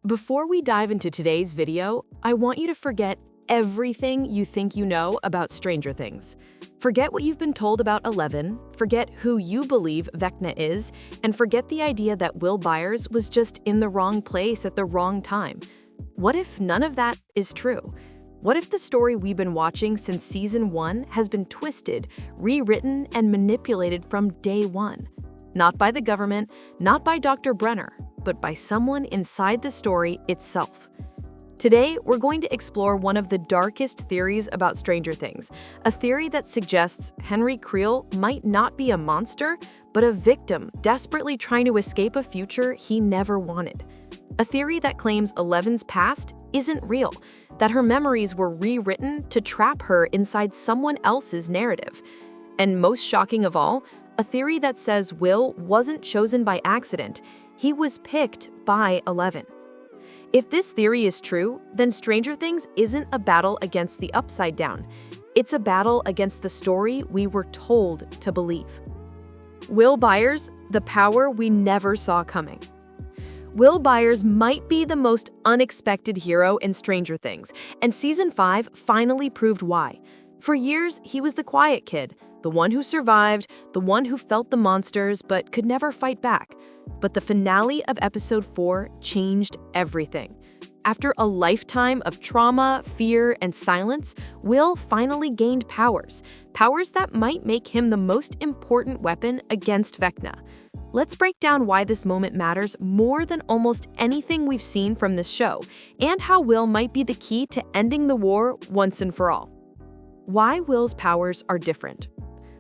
Before we dive into today's video, I want you to forget everything you think you know about Stranger Things. Forget what you've been told about Eleven, forget who you believe Vecna is, and forget the idea that Will Byers was just in the wrong place at the wrong time. What if none of that is true? What if the story we've been watching since season 1 has been twisted, rewritten, and manipulated from day one? Not by the government, not by Dr. Brenner, but by someone inside the story itself. Today, we're going to explore one of the darkest theories about Stranger Things, a theory that suggests Henry Creel might not be a monster, but a victim desperately trying to escape a future he never wanted. A theory that claims Eleven's past isn't real, that her memories were rewritten to trap her inside someone else's narrative. And most shocking of all, a theory that says Will wasn't chosen by accident, he was picked by Eleven. If this theory is true, then Stranger Things isn't a battle against the Upside Down. It's a battle against the story we were told to believe. Will Byers, the power we never saw coming. Will Byers might be the most unexpected hero in Stranger Things, and Season 5 finally proved why. For years, he was the quiet kid, the one who survived, the one who felt the monsters but could never fight back. But the finale of Episode 4 changed everything. After a lifetime of trauma, fear, and silence, Will finally gained powers that might make him the most important weapon against Vecna. Let's break down why this moment matters more than almost anything we've seen from this show, and how Will might be the key to ending the war once and for all. Why Will's powers are different.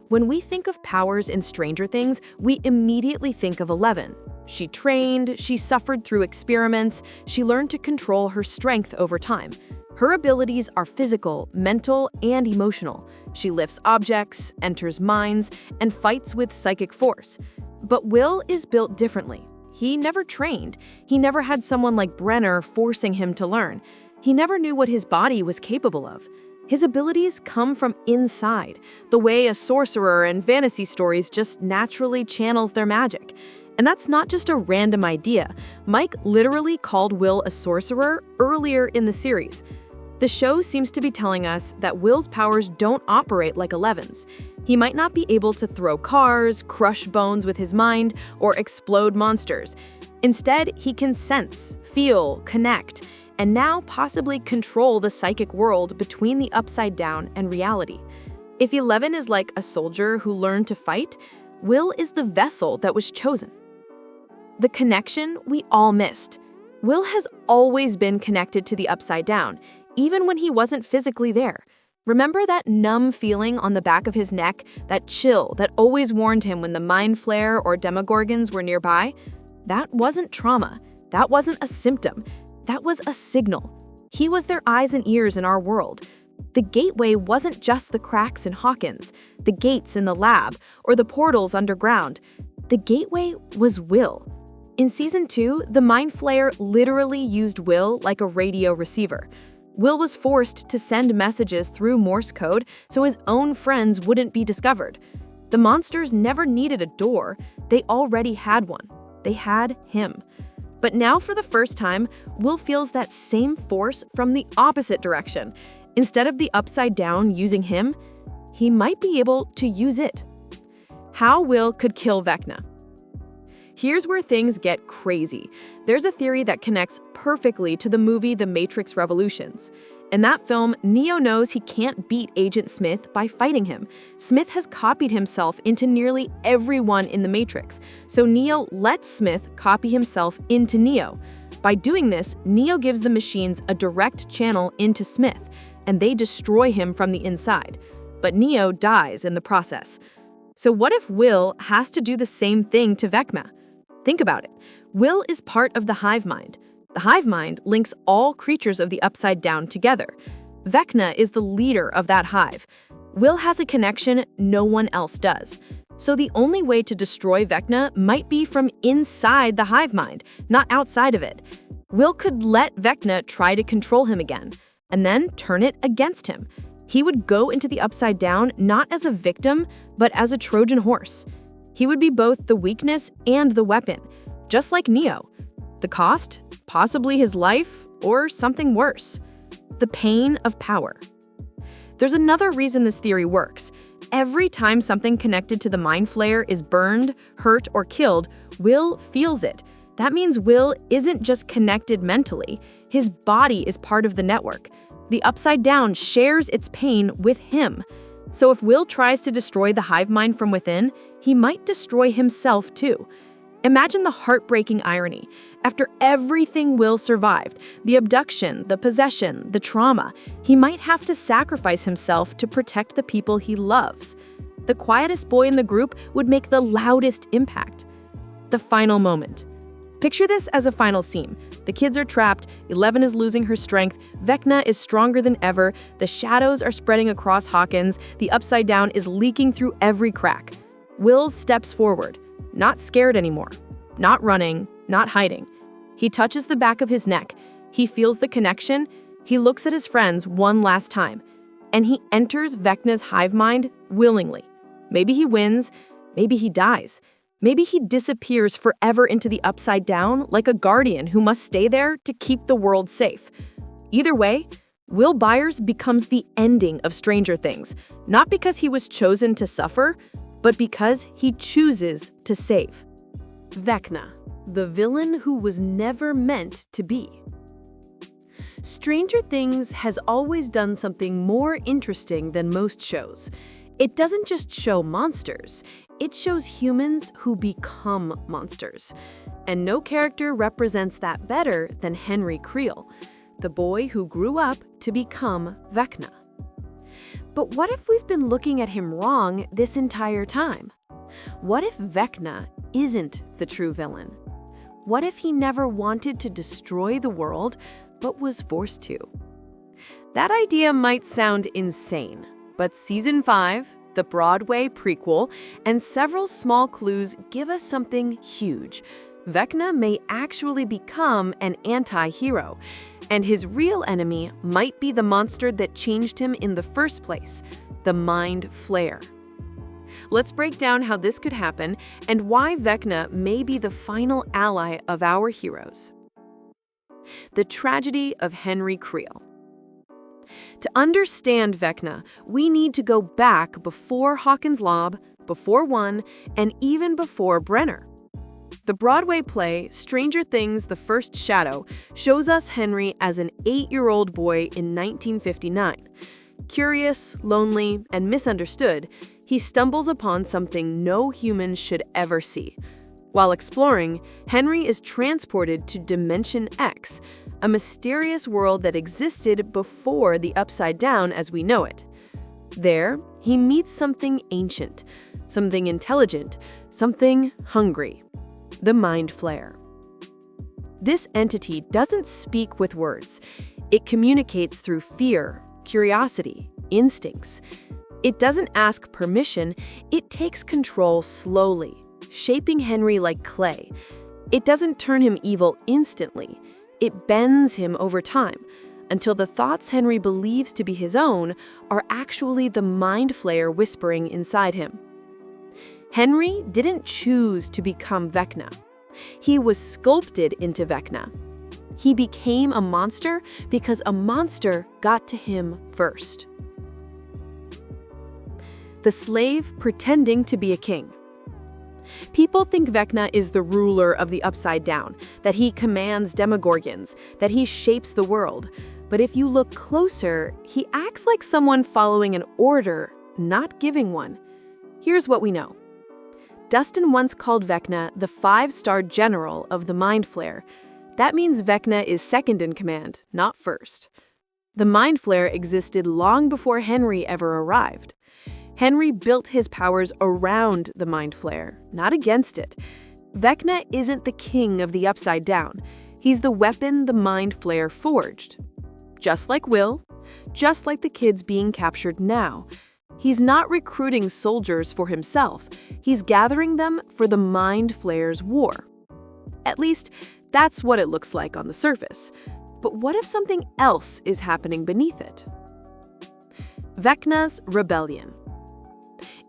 When we think of powers in Stranger Things, we immediately think of Eleven. She trained, she suffered through experiments, she learned to control her strength over time. Her abilities are physical, mental, and emotional. She lifts objects, enters minds, and fights with psychic force. But Will is built differently. He never trained. He never had someone like Brenner forcing him to learn. He never knew what his body was capable of. His abilities come from inside, the way a sorcerer in fantasy stories just naturally channels their magic. And that's not just a random idea. Mike literally called Will a sorcerer earlier in the series. The show seems to be telling us that Will's powers don't operate like Eleven's. He might not be able to throw cars, crush bones with his mind, or explode monsters. Instead, he can sense, feel, connect, and now possibly control the psychic world between the Upside Down and reality. If Eleven is like a soldier who learned to fight, Will is the vessel that was chosen. The connection we all missed. Will has always been connected to the Upside Down, even when he wasn't physically there. Remember that numb feeling on the back of his neck, that chill that always warned him when the Mind Flare or Demogorgons were nearby? That wasn't trauma. That wasn't a symptom. That was a signal. He was their eyes and ears in our world. The gateway wasn't just the cracks in Hawkins, the gates in the lab, or the portals underground. The gateway was Will. In Season 2, the Mind Flayer literally used Will like a radio receiver. Will was forced to send messages through Morse code so his own friends wouldn't be discovered. The monsters never needed a door. They already had one. They had him. But now, for the first time, Will feels that same force from the opposite direction. Instead of the Upside Down using him, he might be able to use it. How Will could kill Vecna. Here's where things get crazy. There's a theory that connects perfectly to the movie The Matrix Revolutions. In that film, Neo knows he can't beat Agent Smith by fighting him. Smith has copied himself into nearly everyone in the Matrix, so Neo lets Smith copy himself into Neo. By doing this, Neo gives the machines a direct channel into Smith, and they destroy him from the inside. But Neo dies in the process. So what if Will has to do the same thing to Vecna? Think about it. Will is part of the hive mind. The hive mind links all creatures of the Upside Down together. Vecna is the leader of that hive. Will has a connection no one else does. So the only way to destroy Vecna might be from inside the hive mind, not outside of it. Will could let Vecna try to control him again, and then turn it against him. He would go into the Upside Down not as a victim, but as a Trojan horse. He would be both the weakness and the weapon, just like Neo. The cost? Possibly his life, or something worse. The pain of power. There's another reason this theory works. Every time something connected to the Mind Flayer is burned, hurt, or killed, Will feels it. That means Will isn't just connected mentally. His body is part of the network. The Upside Down shares its pain with him. So if Will tries to destroy the hive mind from within, he might destroy himself too. Imagine the heartbreaking irony. After everything Will survived, the abduction, the possession, the trauma, he might have to sacrifice himself to protect the people he loves. The quietest boy in the group would make the loudest impact. The final moment. Picture this as a final scene. The kids are trapped, 11 is losing her strength, Vecna is stronger than ever, the shadows are spreading across Hawkins, the Upside Down is leaking through every crack. Will steps forward, not scared anymore, not running, not hiding. He touches the back of his neck, he feels the connection, he looks at his friends one last time, and he enters Vecna's hive mind willingly. Maybe he wins, maybe he dies. Maybe he disappears forever into the Upside Down like a guardian who must stay there to keep the world safe. Either way, Will Byers becomes the ending of Stranger Things, not because he was chosen to suffer, but because he chooses to save. Vecna, the villain who was never meant to be. Stranger Things has always done something more interesting than most shows. It doesn't just show monsters, it shows humans who become monsters. And no character represents that better than Henry Creel, the boy who grew up to become Vecna. But what if we've been looking at him wrong this entire time? What if Vecna isn't the true villain? What if he never wanted to destroy the world, but was forced to? That idea might sound insane, but Season 5, the Broadway prequel, and several small clues give us something huge. Vecna may actually become an anti-hero, and his real enemy might be the monster that changed him in the first place, the Mind Flayer. Let's break down how this could happen and why Vecna may be the final ally of our heroes. The tragedy of Henry Creel. To understand Vecna, we need to go back before Hawkins' Lob, before One, and even before Brenner. The Broadway play, Stranger Things: The First Shadow, shows us Henry as an 8-year-old boy in 1959. Curious, lonely, and misunderstood, he stumbles upon something no human should ever see. While exploring, Henry is transported to Dimension X, a mysterious world that existed before the Upside Down as we know it. There, he meets something ancient, something intelligent, something hungry. The Mind Flayer. This entity doesn't speak with words. It communicates through fear, curiosity, instincts. It doesn't ask permission, it takes control slowly, shaping Henry like clay. It doesn't turn him evil instantly. It bends him over time, until the thoughts Henry believes to be his own are actually the Mind Flayer whispering inside him. Henry didn't choose to become Vecna. He was sculpted into Vecna. He became a monster because a monster got to him first. The slave pretending to be a king. People think Vecna is the ruler of the Upside Down, that he commands demogorgons, that he shapes the world. But if you look closer, he acts like someone following an order, not giving one. Here's what we know. Dustin once called Vecna the 5-star general of the Mind Flayer. That means Vecna is second in command, not first. The Mind Flayer existed long before Henry ever arrived. Henry built his powers around the Mind Flayer, not against it. Vecna isn't the king of the Upside Down. He's the weapon the Mind Flayer forged. Just like Will, just like the kids being captured now. He's not recruiting soldiers for himself. He's gathering them for the Mind Flayer's war. At least, that's what it looks like on the surface. But what if something else is happening beneath it? Vecna's rebellion.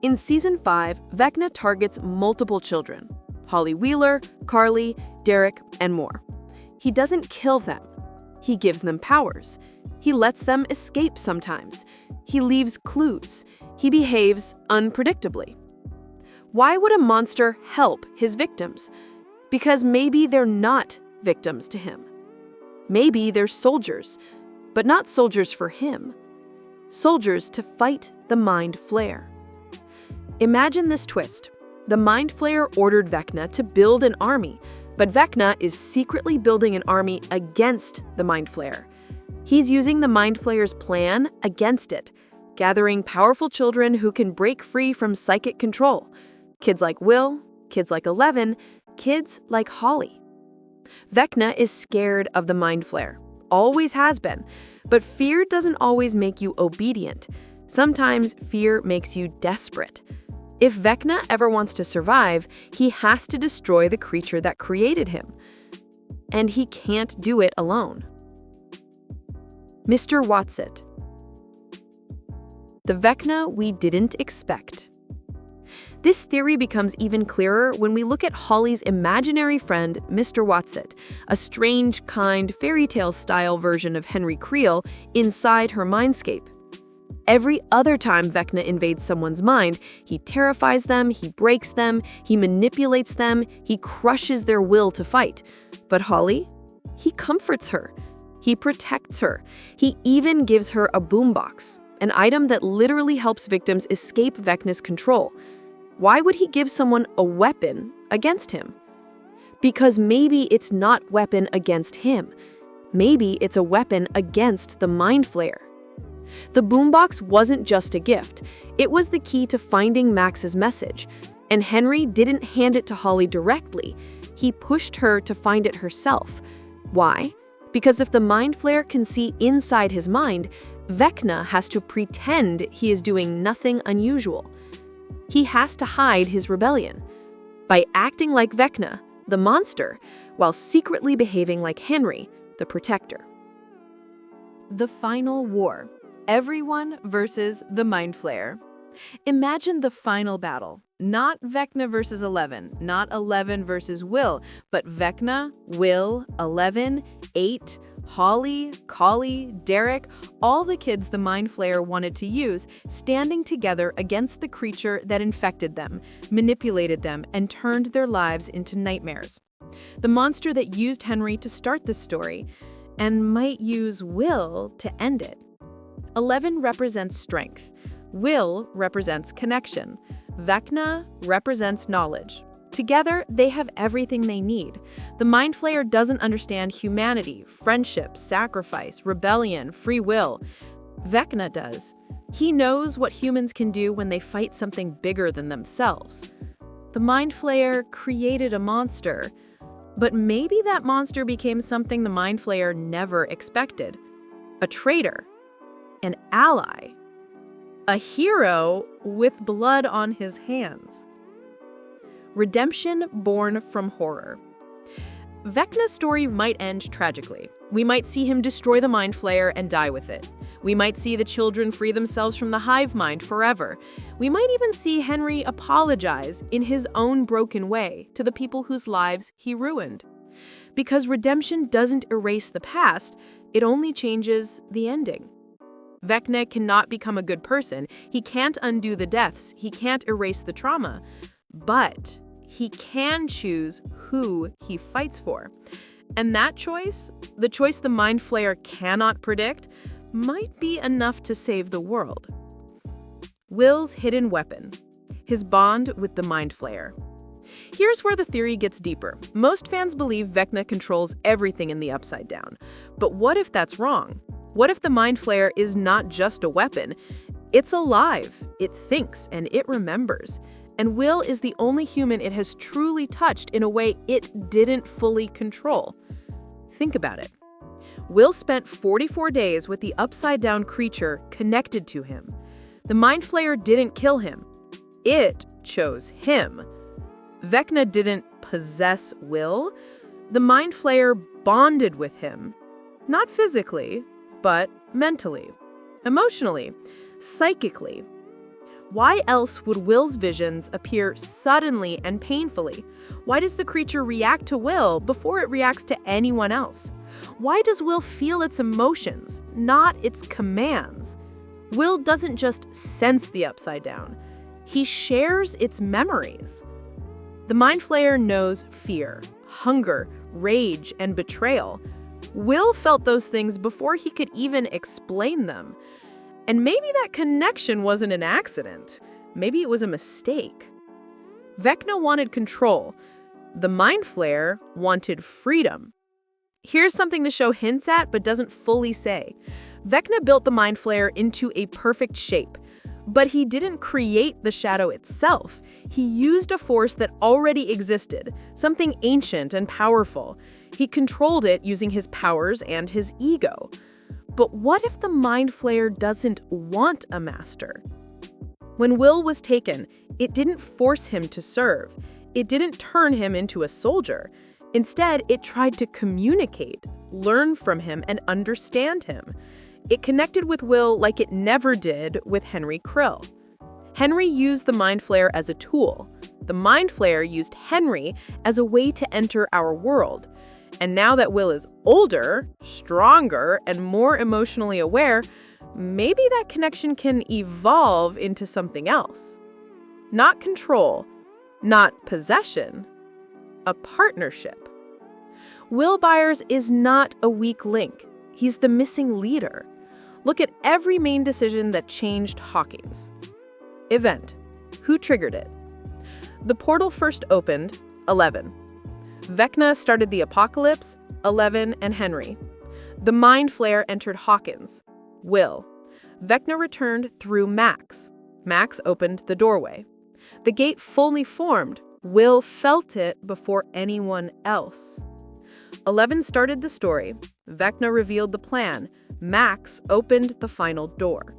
In Season 5, Vecna targets multiple children: Holly Wheeler, Carly, Derek, and more. He doesn't kill them. He gives them powers. He lets them escape sometimes. He leaves clues. He behaves unpredictably. Why would a monster help his victims? Because maybe they're not victims to him. Maybe they're soldiers, but not soldiers for him. Soldiers to fight the Mind Flayer. Imagine this twist. The Mind Flayer ordered Vecna to build an army, but Vecna is secretly building an army against the Mind Flayer. He's using the Mind Flayer's plan against it, gathering powerful children who can break free from psychic control. Kids like Will, kids like 11, kids like Holly. Vecna is scared of the Mind Flayer, always has been, but fear doesn't always make you obedient. Sometimes fear makes you desperate. If Vecna ever wants to survive, he has to destroy the creature that created him. And he can't do it alone. Mr. Watsit. The Vecna we didn't expect. This theory becomes even clearer when we look at Holly's imaginary friend, Mr. Watsit, a strange, kind, fairy tale-style version of Henry Creel inside her mindscape. Every other time Vecna invades someone's mind, he terrifies them, he breaks them, he manipulates them, he crushes their will to fight. But Holly? He comforts her. He protects her. He even gives her a boombox, an item that literally helps victims escape Vecna's control. Why would he give someone a weapon against him? Because maybe it's not weapon against him. Maybe it's a weapon against the Mind Flayer. The boombox wasn't just a gift. It was the key to finding Max's message. And Henry didn't hand it to Holly directly. He pushed her to find it herself. Why? Because if the Mind Flayer can see inside his mind, Vecna has to pretend he is doing nothing unusual. He has to hide his rebellion by acting like Vecna, the monster, while secretly behaving like Henry, the protector. The final war. Everyone versus the Mind Flayer. Imagine the final battle. Not Vecna versus 11, not 11 versus Will, but Vecna, Will, 11, 8, Holly, Collie, Derek, all the kids the Mind Flayer wanted to use, standing together against the creature that infected them, manipulated them, and turned their lives into nightmares. The monster that used Henry to start this story, and might use Will to end it. 11 represents strength. Will represents connection. Vecna represents knowledge. Together, they have everything they need. The Mind Flayer doesn't understand humanity, friendship, sacrifice, rebellion, free will. Vecna does. He knows what humans can do when they fight something bigger than themselves. The Mind Flayer created a monster, but maybe that monster became something the Mind Flayer never expected. A traitor. An ally. A hero with blood on his hands. Redemption born from horror. Vecna's story might end tragically. We might see him destroy the Mind Flayer and die with it. We might see the children free themselves from the hive mind forever. We might even see Henry apologize in his own broken way to the people whose lives he ruined. Because redemption doesn't erase the past, it only changes the ending. Vecna cannot become a good person. He can't undo the deaths. He can't erase the trauma. But he can choose who he fights for. And that choice, the choice the Mind Flayer cannot predict, might be enough to save the world. Will's hidden weapon. His bond with the Mind Flayer. Here's where the theory gets deeper. Most fans believe Vecna controls everything in the Upside Down. But what if that's wrong? What if the Mind Flayer is not just a weapon? It's alive, it thinks, and it remembers. And Will is the only human it has truly touched in a way it didn't fully control. Think about it. Will spent 44 days with the upside-down creature connected to him. The Mind Flayer didn't kill him. It chose him. Vecna didn't possess Will. The Mind Flayer bonded with him. Not physically, but mentally, emotionally, psychically. Why else would Will's visions appear suddenly and painfully? Why does the creature react to Will before it reacts to anyone else? Why does Will feel its emotions, not its commands? Will doesn't just sense the upside down. He shares its memories. The Mind Flayer knows fear, hunger, rage, and betrayal. Will felt those things before he could even explain them. And maybe that connection wasn't an accident. Maybe it was a mistake. Vecna wanted control. The Mind Flayer wanted freedom. Here's something the show hints at but doesn't fully say. Vecna built the Mind Flayer into a perfect shape, but he didn't create the shadow itself. He used a force that already existed, something ancient and powerful. He controlled it using his powers and his ego. But what if the Mind Flayer doesn't want a master? When Will was taken, it didn't force him to serve. It didn't turn him into a soldier. Instead, it tried to communicate, learn from him, and understand him. It connected with Will like it never did with Henry Creel. Henry used the Mind Flayer as a tool. The Mind Flayer used Henry as a way to enter our world. And now that Will is older, stronger, and more emotionally aware, maybe that connection can evolve into something else. Not control, not possession, a partnership. Will Byers is not a weak link. He's the missing leader. Look at every main decision that changed Hawkins. Event. Who triggered it? The portal first opened, 11. Vecna started the apocalypse, 11 and Henry. The Mind Flayer entered Hawkins, Will. Vecna returned through Max. Max opened the doorway. The gate fully formed. Will felt it before anyone else. 11 started the story. Vecna revealed the plan. Max opened the final door.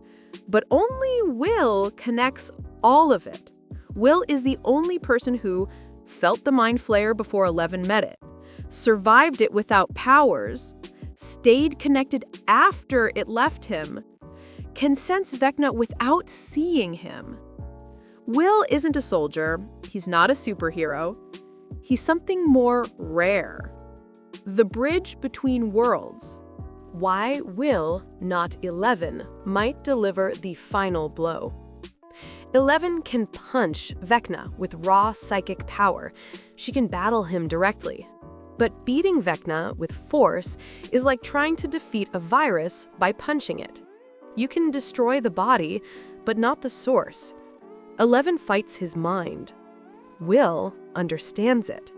But only Will connects all of it. Will is the only person who felt the Mind Flayer before 11 met it, survived it without powers, stayed connected after it left him, can sense Vecna without seeing him. Will isn't a soldier. He's not a superhero. He's something more rare. The bridge between worlds. Why Will, not 11, might deliver the final blow. 11 can punch Vecna with raw psychic power. She can battle him directly. But beating Vecna with force is like trying to defeat a virus by punching it. You can destroy the body, but not the source. 11 fights his mind. Will understands it.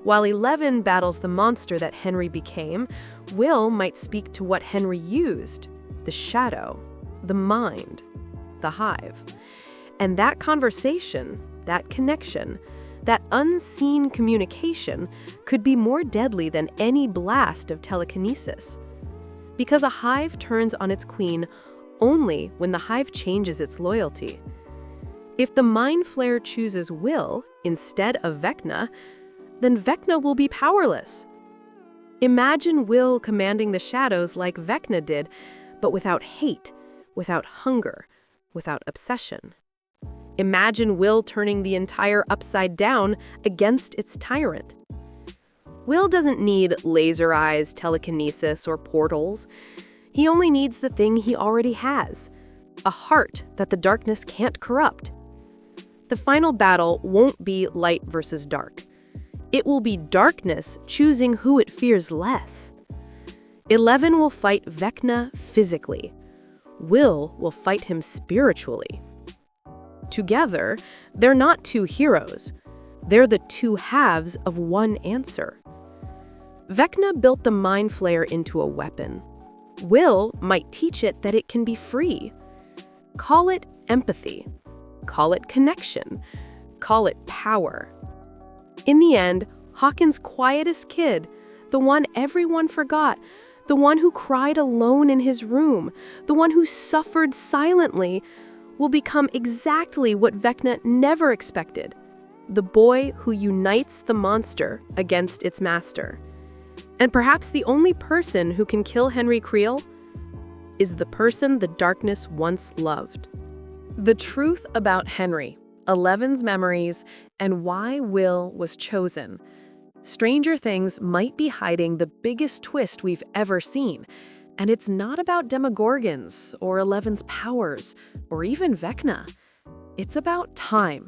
While 11 battles the monster that Henry became, Will might speak to what Henry used, the shadow, the mind, the hive. And that conversation, that connection, that unseen communication could be more deadly than any blast of telekinesis. Because a hive turns on its queen only when the hive changes its loyalty. If the Mind Flayer chooses Will instead of Vecna, then Vecna will be powerless. Imagine Will commanding the shadows like Vecna did, but without hate, without hunger, without obsession. Imagine Will turning the entire upside down against its tyrant. Will doesn't need laser eyes, telekinesis, or portals. He only needs the thing he already has, a heart that the darkness can't corrupt. The final battle won't be light versus dark. It will be darkness choosing who it fears less. 11 will fight Vecna physically. Will fight him spiritually. Together, they're not two heroes. They're the two halves of one answer. Vecna built the Mind Flayer into a weapon. Will might teach it that it can be free. Call it empathy. Call it connection. Call it power. In the end, Hawkins' quietest kid, the one everyone forgot, the one who cried alone in his room, the one who suffered silently, will become exactly what Vecna never expected, the boy who unites the monster against its master. And perhaps the only person who can kill Henry Creel is the person the darkness once loved. The truth about Henry, Eleven's memories, and why Will was chosen. Stranger Things might be hiding the biggest twist we've ever seen, and it's not about Demogorgons or Eleven's powers or even Vecna. It's about time,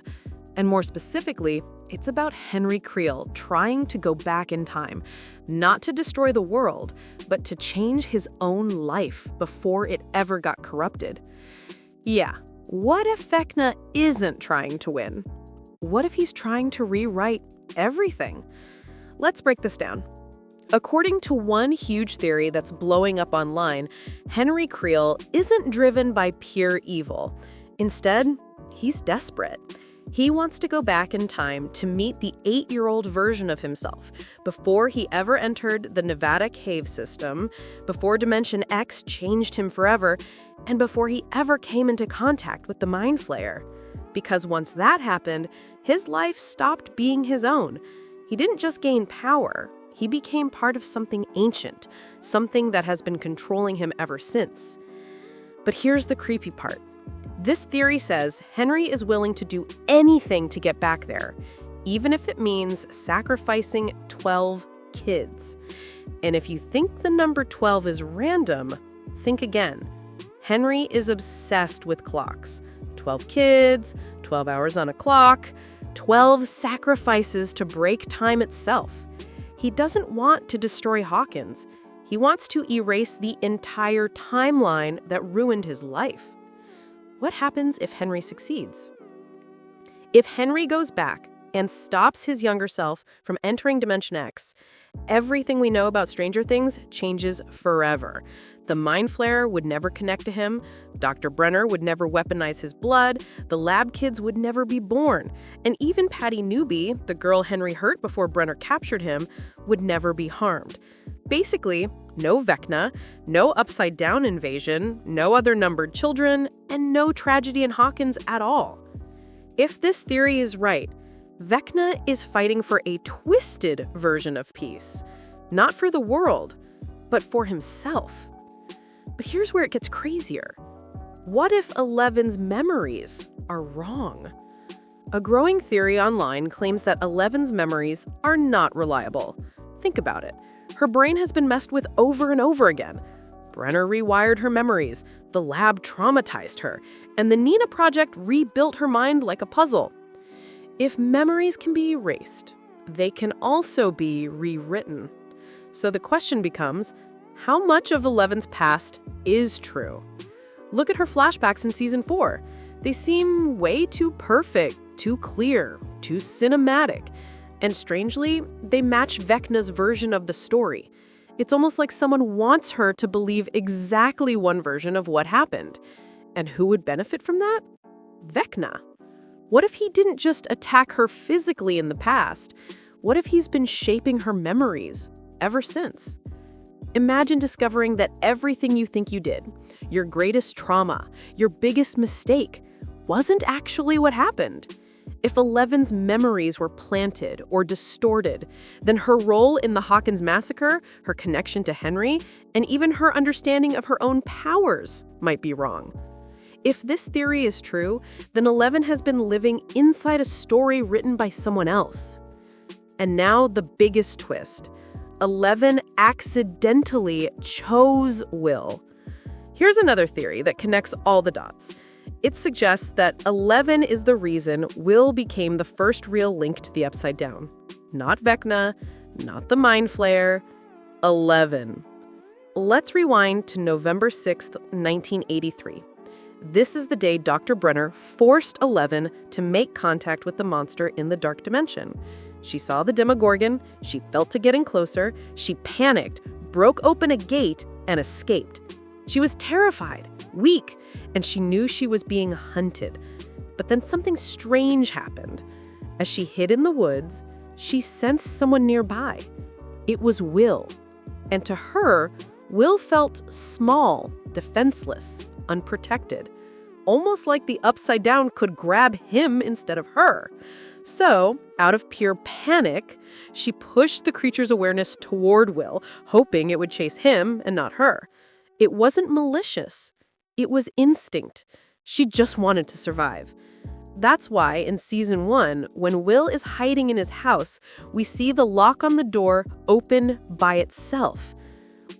and more specifically, it's about Henry Creel trying to go back in time, not to destroy the world, but to change his own life before it ever got corrupted. Yeah, what if Vecna isn't trying to win? What if he's trying to rewrite everything? Let's break this down. According to one huge theory that's blowing up online, Henry Creel isn't driven by pure evil. Instead, he's desperate. He wants to go back in time to meet the 8-year-old version of himself before he ever entered the Nevada cave system, before Dimension X changed him forever, and before he ever came into contact with the Mind Flayer. Because once that happened, his life stopped being his own. He didn't just gain power, he became part of something ancient, something that has been controlling him ever since. But here's the creepy part. This theory says Henry is willing to do anything to get back there, even if it means sacrificing 12 kids. And if you think the number 12 is random, think again. Henry is obsessed with clocks. 12 kids, 12 hours on a clock, 12 sacrifices to break time itself. He doesn't want to destroy Hawkins. He wants to erase the entire timeline that ruined his life. What happens if Henry succeeds? If Henry goes back and stops his younger self from entering Dimension X, everything we know about Stranger Things changes forever. The Mind Flayer would never connect to him, Dr. Brenner would never weaponize his blood, the lab kids would never be born, and even Patty Newby, the girl Henry hurt before Brenner captured him, would never be harmed. Basically, no Vecna, no upside-down invasion, no other numbered children, and no tragedy in Hawkins at all. If this theory is right, Vecna is fighting for a twisted version of peace. Not for the world, but for himself. But here's where it gets crazier. What if Eleven's memories are wrong? A growing theory online claims that Eleven's memories are not reliable. Think about it. Her brain has been messed with over and over again. Brenner rewired her memories, the lab traumatized her, and the Nina Project rebuilt her mind like a puzzle. If memories can be erased, they can also be rewritten. So the question becomes, how much of Eleven's past is true? Look at her flashbacks in Season 4. They seem way too perfect, too clear, too cinematic. And strangely, they match Vecna's version of the story. It's almost like someone wants her to believe exactly one version of what happened. And who would benefit from that? Vecna. What if he didn't just attack her physically in the past? What if he's been shaping her memories ever since? Imagine discovering that everything you think you did, your greatest trauma, your biggest mistake, wasn't actually what happened. If Eleven's memories were planted or distorted, then her role in the Hawkins massacre, her connection to Henry, and even her understanding of her own powers might be wrong. If this theory is true, then Eleven has been living inside a story written by someone else. And now the biggest twist. Eleven accidentally chose Will. Here's another theory that connects all the dots. It suggests that 11 is the reason Will became the first real link to the Upside Down. Not Vecna, not the Mind Flayer, 11. Let's rewind to November 6th, 1983. This is the day Dr. Brenner forced 11 to make contact with the monster in the dark dimension. She saw the Demogorgon, she felt it getting closer, she panicked, broke open a gate, and escaped. She was terrified, weak, and she knew she was being hunted. But then something strange happened. As she hid in the woods, she sensed someone nearby. It was Will. And to her, Will felt small, defenseless, unprotected. Almost like the Upside Down could grab him instead of her. So, out of pure panic, she pushed the creature's awareness toward Will, hoping it would chase him and not her. It wasn't malicious. It was instinct. She just wanted to survive. That's why in season 1, when Will is hiding in his house, we see the lock on the door open by itself.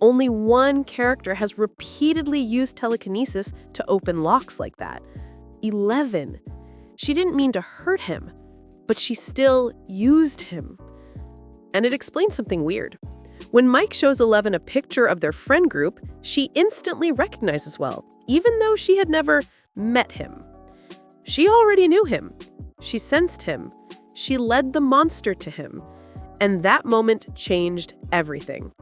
Only one character has repeatedly used telekinesis to open locks like that. 11. She didn't mean to hurt him, but she still used him. And it explains something weird. When Mike shows 11 a picture of their friend group, she instantly recognizes Will, even though she had never met him. She already knew him. She sensed him. She led the monster to him. And that moment changed everything.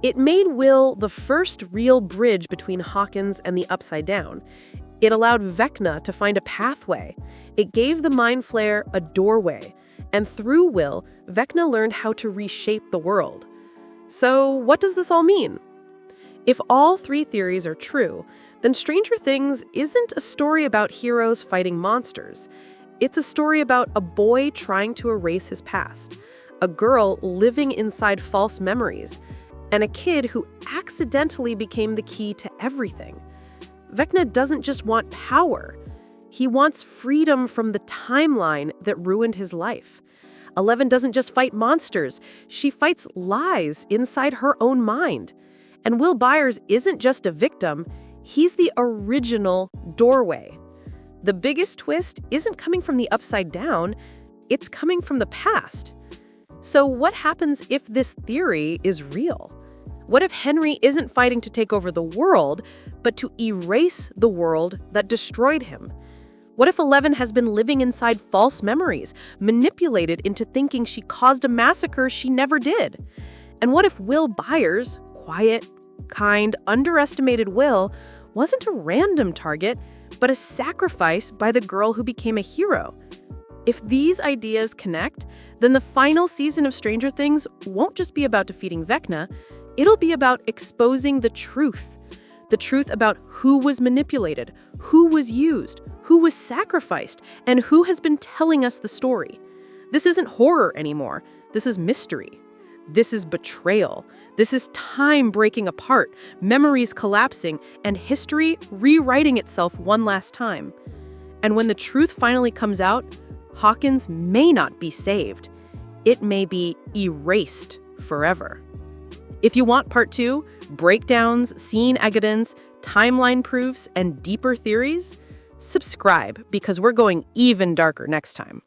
It made Will the first real bridge between Hawkins and the Upside Down. It allowed Vecna to find a pathway. It gave the Mind Flayer a doorway. And through Will, Vecna learned how to reshape the world. So what does this all mean? If all 3 theories are true, then Stranger Things isn't a story about heroes fighting monsters. It's a story about a boy trying to erase his past, a girl living inside false memories, and a kid who accidentally became the key to everything. Vecna doesn't just want power. He wants freedom from the timeline that ruined his life. 11 doesn't just fight monsters. She fights lies inside her own mind. And Will Byers isn't just a victim. He's the original doorway. The biggest twist isn't coming from the Upside Down. It's coming from the past. So what happens if this theory is real? What if Henry isn't fighting to take over the world, but to erase the world that destroyed him? What if 11 has been living inside false memories, manipulated into thinking she caused a massacre she never did? And what if Will Byers, quiet, kind, underestimated Will, wasn't a random target, but a sacrifice by the girl who became a hero? If these ideas connect, then the final season of Stranger Things won't just be about defeating Vecna, it'll be about exposing the truth about who was manipulated, who was used, who was sacrificed, and who has been telling us the story. This isn't horror anymore. This is mystery. This is betrayal. This is time breaking apart, memories collapsing, and history rewriting itself one last time. And when the truth finally comes out, Hawkins may not be saved. It may be erased forever. If you want part 2, breakdowns, scene evidence, timeline proofs, and deeper theories, subscribe because we're going even darker next time.